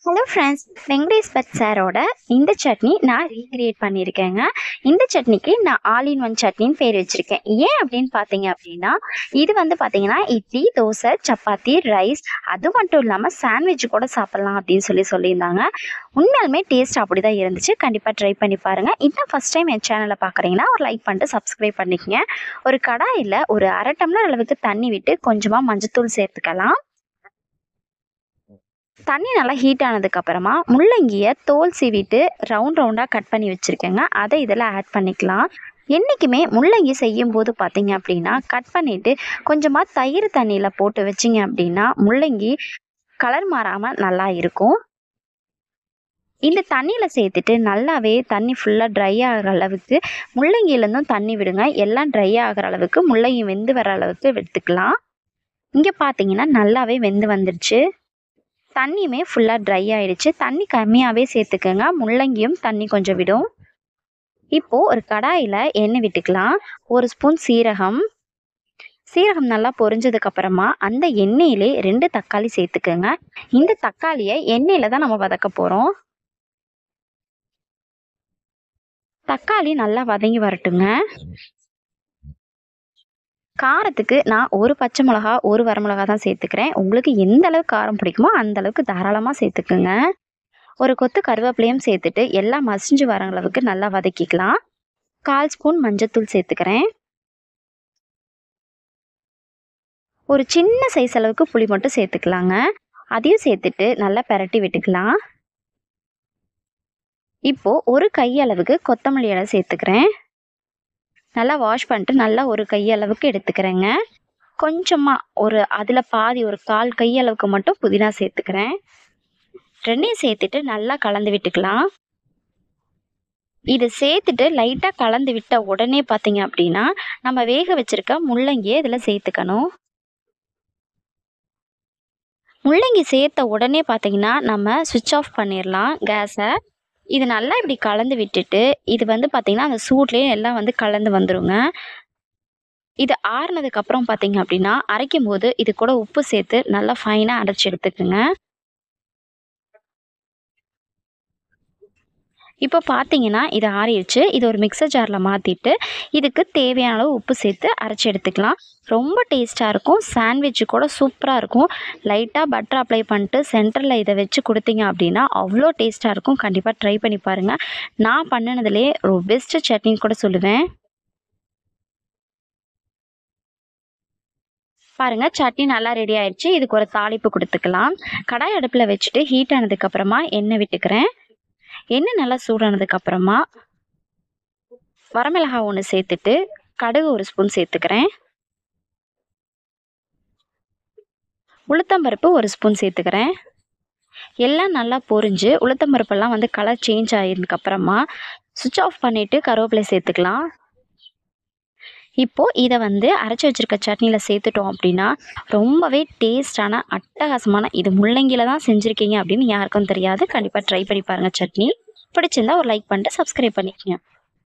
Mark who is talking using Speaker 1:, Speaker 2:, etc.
Speaker 1: Hello friends, Venkatesh but சாரோட இந்த சட்னி நான் ரீக்ரியேட் பண்ணியிருக்கேங்க. இந்த சட்னிக்கு நான் ஆல் இன் ஒன் சட்னின்னு பேர் வச்சுருக்கேன். ஏன் அப்படின்னு பார்த்தீங்க அப்படின்னா, இது வந்து பார்த்தீங்கன்னா இட்லி, தோசை, சப்பாத்தி, ரைஸ் அது மட்டும் இல்லாமல் சாண்ட்விச் கூட சாப்பிட்லாம் அப்படின்னு சொல்லியிருந்தாங்க. உண்மையாலுமே டேஸ்ட் அப்படி தான் இருந்துச்சு. கண்டிப்பாக ட்ரை பண்ணி பாருங்கள். இன்னும் ஃபஸ்ட் டைம் என் சேனலை பார்க்குறீங்கன்னா ஒரு லைக் பண்ணிட்டு சப்ஸ்கிரைப் பண்ணிக்கங்க. ஒரு கடாயில் ஒரு 1/2 டம்ளர் அளவுக்கு தண்ணி விட்டு கொஞ்சமாக மஞ்சத்தூள் சேர்த்துக்கலாம். தண்ணி நல்லா ஹீட் ஆனதுக்கப்புறமா முள்ளங்கியை தோல் சீவிட்டு ரவுண்டாக கட் பண்ணி வச்சுருக்கேங்க. அதை இதில் ஆட் பண்ணிக்கலாம். என்றைக்குமே முள்ளங்கி செய்யும்போது பார்த்தீங்க அப்படின்னா கட் பண்ணிவிட்டு கொஞ்சமாக தயிர் தண்ணியில் போட்டு வச்சிங்க அப்படின்னா முள்ளங்கி கலர் மாறாமல் நல்லா இருக்கும். இந்த தண்ணியில் சேர்த்துட்டு நல்லாவே தண்ணி ஃபுல்லாக ட்ரை ஆகிற அளவுக்கு முள்ளங்கியிலேருந்தும் தண்ணி விடுங்க. எல்லாம் ட்ரை ஆகிற அளவுக்கு முள்ளங்கி வெந்து வர அளவுக்கு எடுத்துக்கலாம். இங்கே பார்த்தீங்கன்னா நல்லாவே வெந்து வந்துடுச்சு. தண்ணியுமே ஃபுல்லாக ட்ரை ஆகிடுச்சு. தண்ணி கம்மியாகவே சேர்த்துக்கங்க. முள்ளங்கியும் தண்ணி கொஞ்சம் விடும். இப்போது ஒரு கடாயில் எண்ணெய் விட்டுக்கலாம். 1 ஸ்பூன் சீரகம் நல்லா பொரிஞ்சதுக்கப்புறமா அந்த எண்ணெயிலே 2 தக்காளி சேர்த்துக்கங்க. இந்த தக்காளியை எண்ணெயில் தான் நம்ம வதக்க போகிறோம். தக்காளி நல்லா வதங்கி வரட்டுங்க. காரத்துக்கு நான் 1 பச்சை மிளகா 1 வரமிளகா தான் சேர்த்துக்கிறேன். உங்களுக்கு எந்த அளவுக்கு காரம் பிடிக்குமோ அந்த அளவுக்கு தாராளமாக சேர்த்துக்குங்க. ஒரு கொத்து கருவேப்பிலையும் சேர்த்துட்டு எல்லாம் மசிஞ்சு வர அளவுக்கு நல்லா வதக்கிக்கலாம். 1/4 ஸ்பூன் மஞ்சத்தூள் சேர்த்துக்கிறேன். ஒரு சின்ன சைஸ் அளவுக்கு புளி மட்டும் சேர்த்துக்கலாங்க. அதையும் சேர்த்துட்டு நல்லா பெரட்டி விட்டுக்கலாம். இப்போது ஒரு கையளவுக்கு கொத்தமல்லி இலை சேர்த்துக்கிறேன். நல்லா வாஷ் பண்ணிட்டு நல்லா ஒரு கையளவுக்கு எடுத்துக்கிறேங்க. கொஞ்சமாக அதில் பாதி ஒரு 1/4 கையளவுக்கு மட்டும் புதினா சேர்த்துக்கிறேன். 2யும் சேர்த்துட்டு நல்லா கலந்து விட்டுக்கலாம். இது சேர்த்துட்டு லைட்டாக கலந்து விட்ட உடனே பார்த்தீங்க அப்படின்னா நம்ம வேக வச்சிருக்க முள்ளங்கியை இதில் சேர்த்துக்கணும். முள்ளங்கி சேர்த்த உடனே பார்த்தீங்கன்னா நம்ம சுவிட்ச் ஆஃப் பண்ணிடலாம் கேஸை. இது நல்லா இப்படி கலந்து விட்டுட்டு இது வந்து பார்த்தீங்கன்னா அந்த சூட்லேயே எல்லாம் வந்து கலந்து வந்துடுங்க. இது ஆறுனதுக்கப்புறம் பார்த்தீங்க அப்படின்னா அரைக்கும் போது இது கூட உப்பு சேர்த்து நல்லா ஃபைனாக அரைச்சி எடுத்துக்குங்க. இப்போ பார்த்தீங்கன்னா இது ஆறிடுச்சு. இது ஒரு மிக்சர் ஜாரில் மாற்றிட்டு இதுக்கு தேவையான அளவு உப்பு சேர்த்து அரைச்சி எடுத்துக்கலாம். ரொம்ப டேஸ்ட்டாக இருக்கும். சாண்ட்விட்சு கூட சூப்பராக இருக்கும். லைட்டாக பட்டர் அப்ளை பண்ணிட்டு சென்டரில் இதை வச்சு கொடுத்தீங்க அப்படின்னா அவ்வளோ டேஸ்ட்டாக இருக்கும். கண்டிப்பாக ட்ரை பண்ணி பாருங்கள். நான் பண்ணினதுலே ஒரு பெஸ்ட்டு சட்னின்னு கூட சொல்லுவேன். பாருங்கள், சட்னி நல்லா ரெடி ஆயிடுச்சு. இதுக்கு ஒரு தாளிப்பு கொடுத்துக்கலாம். கடாய் அடுப்பில் வச்சுட்டு ஹீட் ஆனதுக்கப்புறமா எண்ணெய் விட்டுக்கிறேன். எண்ணெய் நல்லா சூடானதுக்கப்புறமா வரமிளகாய் 1 சேர்த்துட்டு கடுகு 1 ஸ்பூன் சேர்த்துக்கிறேன். உளுத்தம்பருப்பு 1 ஸ்பூன் சேர்த்துக்கிறேன். எல்லாம் நல்லா பொரிஞ்சு உளுத்தம்பருப்பெல்லாம் வந்து கலர் சேஞ்ச் ஆகிருந்ததுக்கப்புறமா சுவிட்ச் ஆஃப் பண்ணிவிட்டு கருவேப்பிலை சேர்த்துக்கலாம். இப்போது இதை வந்து அரைச்சி வச்சுருக்க சட்னியில் சேர்த்துட்டோம் அப்படின்னா ரொம்பவே டேஸ்டான அட்டகாசமான இது முள்ளங்கியில் தான் செஞ்சுருக்கீங்க அப்படின்னு யாருக்கும் தெரியாது. கண்டிப்பாக ட்ரை பண்ணி பாருங்கள். சட்னி பிடிச்சிருந்தா ஒரு லைக் பண்ணிட்டு சப்ஸ்கிரைப் பண்ணிக்கங்க.